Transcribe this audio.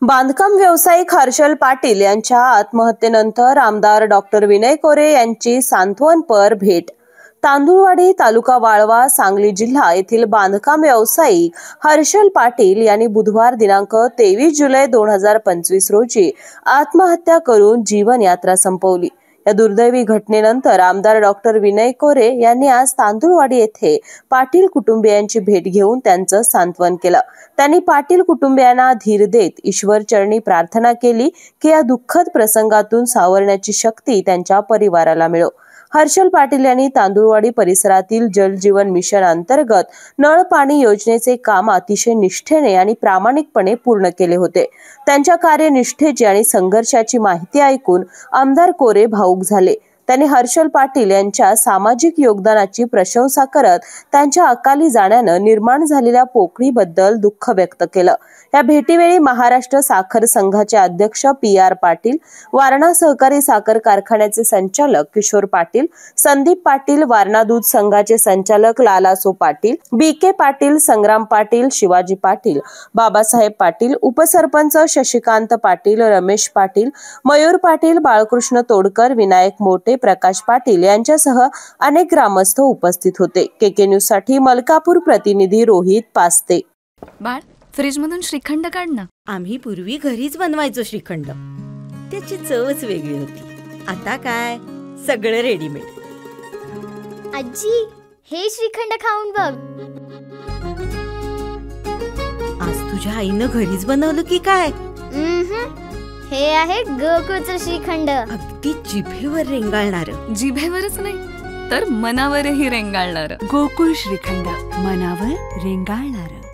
बांधकाम व्यावसायिक हर्षल पाटील यांच्या आत्महत्येनंतर आमदार डॉक्टर विनय कोरे यांची सांत्वनपर भेट. तांदुळवाडी तालुका वाळवा सांगली जिल्हा येथील बांधकाम व्यावसायिक हर्षल पाटील यांनी बुधवार दिनांक 23 जुलै 2025 रोजी आत्महत्या करून जीवनयात्रा संपवली. या दुर्दैवी घटनेनंतर आमदार डॉक्टर विनय कोरे यांनी आज तांदुळवाडी येथे पाटील कुटुंबियांची भेट घेऊन त्यांचं सांत्वन केलं. त्यांनी पाटील कुटुंबियांना धीर देत ईश्वर चरणी प्रार्थना केली की या दुःखद प्रसंगातून सावरण्याची शक्ती त्यांच्या परिवाराला मिळो. हर्षल पाटील यांनी तांदुळवाडी परिसरातील जल जीवन मिशन अंतर्गत नळ पाणी योजनेचे काम अतिशय निष्ठेने आणि प्रामाणिकपणे पूर्ण केले होते. त्यांच्या कार्यनिष्ठेची आणि संघर्षाची माहिती ऐकून आमदार कोरे भावुक झाले. त्यांनी हर्षल पाटील यांच्या सामाजिक योगदानाची प्रशंसा करत त्यांच्या अकाली जाण्यानं निर्माण झालेल्या पोकळीबद्दल दुःख व्यक्त केलं. या भेटीवेळी महाराष्ट्र साखर संघाचे अध्यक्ष PR पाटील, वारणा सहकारी साखर कारखान्याचे संचालक किशोर पाटील, संदीप पाटील, वारणा दूध संघाचे संचालक लालासो पाटील, BK पाटील, संग्राम पाटील, शिवाजी पाटील, बाबासाहेब पाटील, उपसरपंच शशिकांत पाटील, रमेश पाटील, मयूर पाटील, बाळकृष्ण तोडकर, विनायक मोठे, प्रकाश पाटील यांच्यासह अनेक ग्रामस्थ उपस्थित होते. KK न्यूज साठी मलकापूर प्रतिनिधी रोहित पास्ते. बाळ, फ्रीज मधून श्रीखंड काढ ना. आम्ही पूर्वी घरीच बनवायचो श्रीखंड. त्याची चवच वेगळी होती. आता काय सगळं रेडीमेड. आजी, हे श्रीखंड खाऊन बघ. आज तुझ्या आईनं घरीच बनवलं की काय? हे आहे गोकुळचं श्रीखंड. अगदी जिभेवर रेंगाळणार. जिभेवरच नाही तर मनावरही रेंगाळणार. गोकुळ श्रीखंड, मनावर रेंगाळणार.